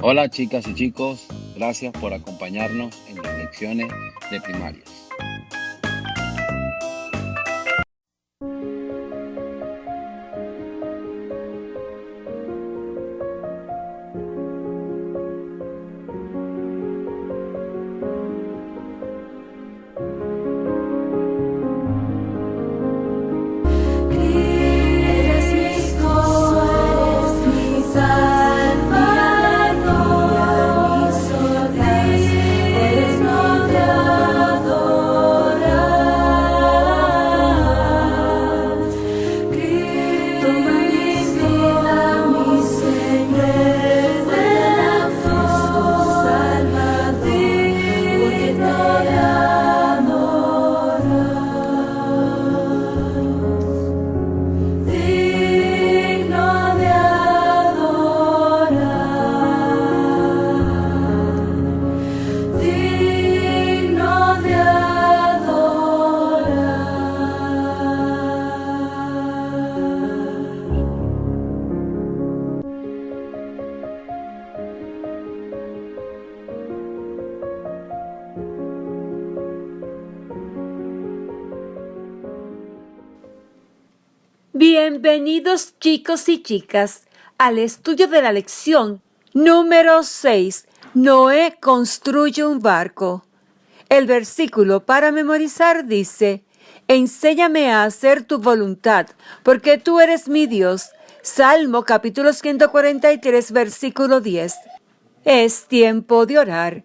Hola chicas y chicos, gracias por acompañarnos en las lecciones de primarias. Eres mi sol, eres mi Salvador, eres digno de adorar. Toma mi vida, mi Señor, Jesús Salvador, digno de adorar. Digno de adorar, digno de adorar. Bienvenidos chicos y chicas al estudio de la lección número 6. Noé construye un barco. El versículo para memorizar dice: enséñame a hacer tu voluntad, porque tú eres mi Dios. Salmo capítulo 143, versículo 10. Es tiempo de orar.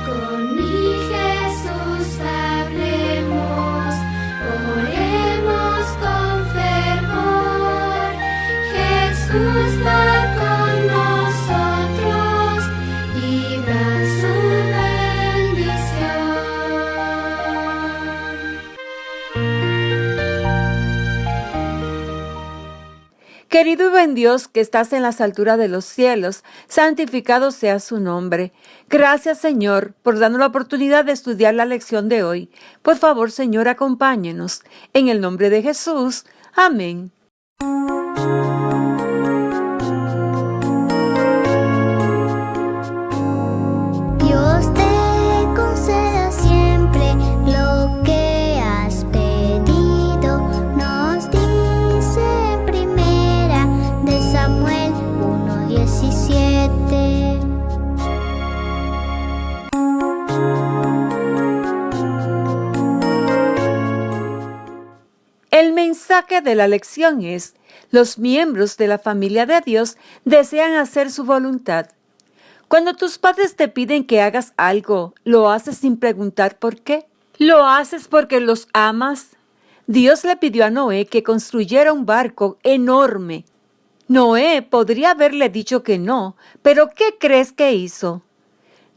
Con mi Jesús hablemos, oremos con fervor. Jesús va con nosotros y da su bendición. Querido y buen Dios que estás en las alturas de los cielos, santificado sea su nombre. Gracias, Señor, por darnos la oportunidad de estudiar la lección de hoy. Por favor, Señor, acompáñenos. En el nombre de Jesús. Amén. Dios te conceda siempre lo que has pedido, nos dice en primera de Samuel 1:17. El mensaje de la lección es: los miembros de la familia de Dios desean hacer su voluntad. Cuando tus padres te piden que hagas algo, ¿lo haces sin preguntar por qué? ¿Lo haces porque los amas? Dios le pidió a Noé que construyera un barco enorme. Noé podría haberle dicho que no, pero ¿qué crees que hizo?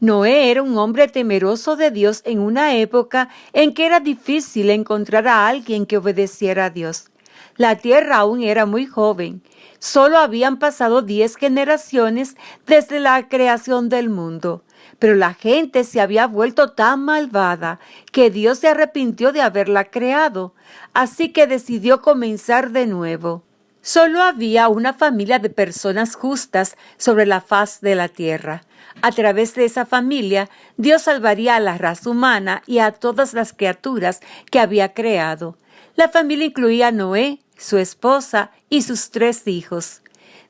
Noé era un hombre temeroso de Dios en una época en que era difícil encontrar a alguien que obedeciera a Dios. La tierra aún era muy joven. Solo habían pasado 10 generaciones desde la creación del mundo. Pero la gente se había vuelto tan malvada que Dios se arrepintió de haberla creado. Así que decidió comenzar de nuevo. Solo había una familia de personas justas sobre la faz de la tierra. A través de esa familia, Dios salvaría a la raza humana y a todas las criaturas que había creado. La familia incluía a Noé, su esposa y sus 3 hijos.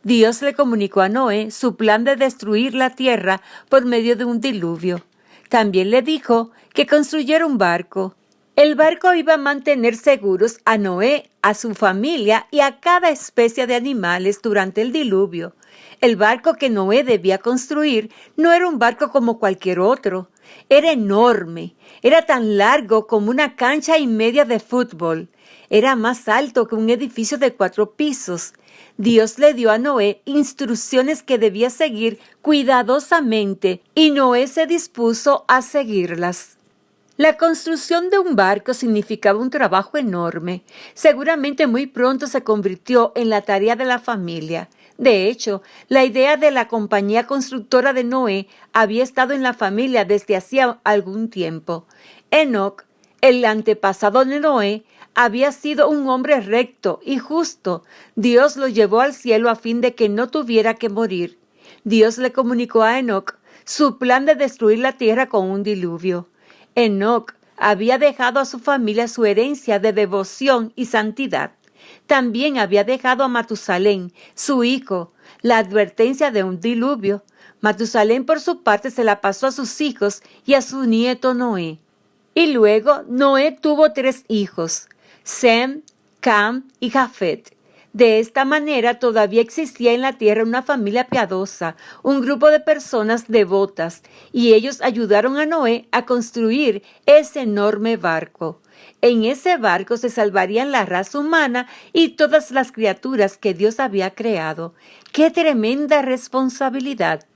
Dios le comunicó a Noé su plan de destruir la tierra por medio de un diluvio. También le dijo que construyera un barco. El barco iba a mantener seguros a Noé, a su familia y a cada especie de animales durante el diluvio. El barco que Noé debía construir no era un barco como cualquier otro. Era enorme. Era tan largo como una cancha y media de fútbol. Era más alto que un edificio de 4 pisos. Dios le dio a Noé instrucciones que debía seguir cuidadosamente y Noé se dispuso a seguirlas. La construcción de un barco significaba un trabajo enorme. Seguramente muy pronto se convirtió en la tarea de la familia. De hecho, la idea de la compañía constructora de Noé había estado en la familia desde hacía algún tiempo. Enoc, el antepasado de Noé, había sido un hombre recto y justo. Dios lo llevó al cielo a fin de que no tuviera que morir. Dios le comunicó a Enoc su plan de destruir la tierra con un diluvio. Enoc había dejado a su familia su herencia de devoción y santidad. También había dejado a Matusalén, su hijo, la advertencia de un diluvio. Matusalén, por su parte, se la pasó a sus hijos y a su nieto Noé. Y luego Noé tuvo 3 hijos, Sem, Cam y Jafet. De esta manera todavía existía en la tierra una familia piadosa, un grupo de personas devotas, y ellos ayudaron a Noé a construir ese enorme barco. En ese barco se salvarían la raza humana y todas las criaturas que Dios había creado. ¡Qué tremenda responsabilidad!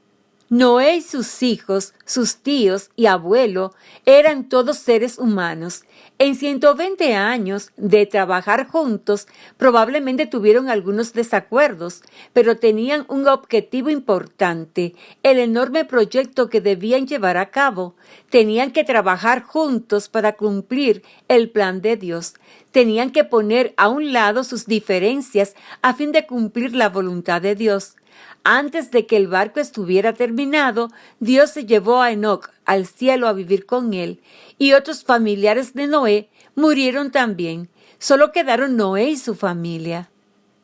Noé y sus hijos, sus tíos y abuelo eran todos seres humanos. En 120 años de trabajar juntos, probablemente tuvieron algunos desacuerdos, pero tenían un objetivo importante, el enorme proyecto que debían llevar a cabo. Tenían que trabajar juntos para cumplir el plan de Dios. Tenían que poner a un lado sus diferencias a fin de cumplir la voluntad de Dios. Antes de que el barco estuviera terminado, Dios se llevó a Enoc al cielo a vivir con él, y otros familiares de Noé murieron también. Solo quedaron Noé y su familia.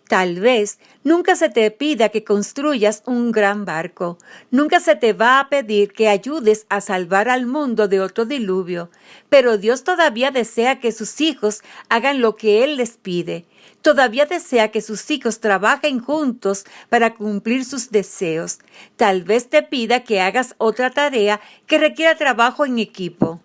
Tal vez nunca se te pida que construyas un gran barco. Nunca se te va a pedir que ayudes a salvar al mundo de otro diluvio. Pero Dios todavía desea que sus hijos hagan lo que Él les pide. Todavía desea que sus hijos trabajen juntos para cumplir sus deseos. Tal vez te pida que hagas otra tarea que requiera trabajo en equipo.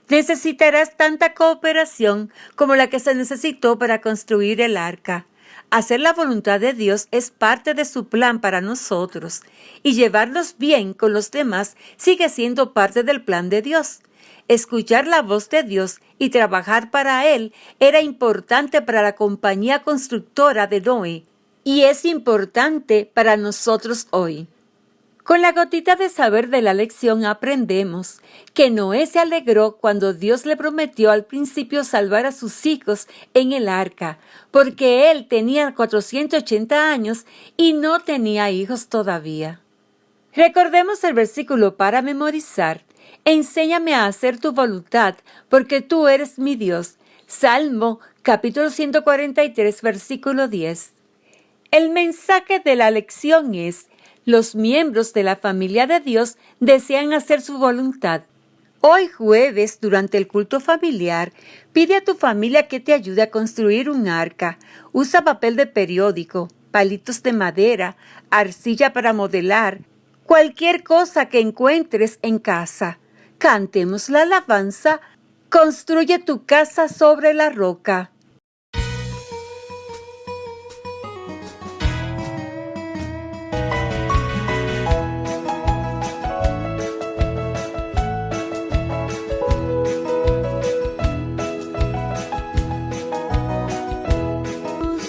Necesitarás tanta cooperación como la que se necesitó para construir el arca. Hacer la voluntad de Dios es parte de su plan para nosotros, y llevarnos bien con los demás sigue siendo parte del plan de Dios. Escuchar la voz de Dios y trabajar para Él era importante para la compañía constructora de Noé, y es importante para nosotros hoy. Con la gotita de saber de la lección aprendemos que Noé se alegró cuando Dios le prometió al principio salvar a sus hijos en el arca, porque él tenía 480 años y no tenía hijos todavía. Recordemos el versículo para memorizar. Enséñame a hacer tu voluntad, porque tú eres mi Dios. Salmo capítulo 143, versículo 10. El mensaje de la lección es: los miembros de la familia de Dios desean hacer su voluntad. Hoy jueves, durante el culto familiar, pide a tu familia que te ayude a construir un arca. Usa papel de periódico, palitos de madera, arcilla para modelar, cualquier cosa que encuentres en casa. Cantemos la alabanza: construye tu casa sobre la roca.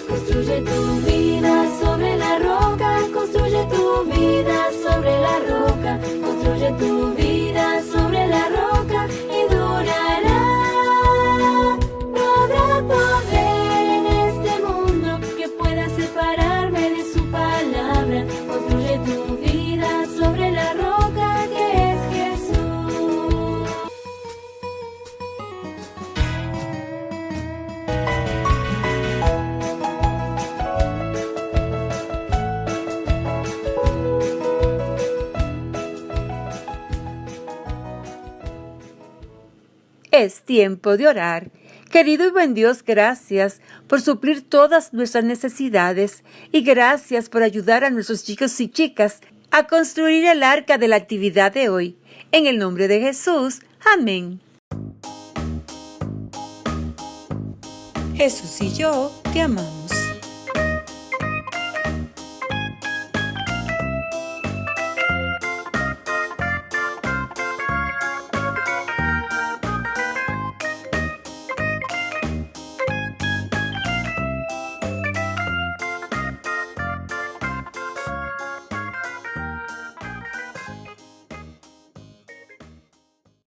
Construye tu vida sobre la roca, construye tu vida sobre la roca, construye tu vida sobre la roca y durará. No habrá poder en este mundo que pueda separarme de su palabra. Construye tu vida sobre la roca que es Jesús. Es tiempo de orar. Querido y buen Dios, gracias por suplir todas nuestras necesidades y gracias por ayudar a nuestros chicos y chicas a construir el arca de la actividad de hoy. En el nombre de Jesús. Amén. Jesús y yo te amamos.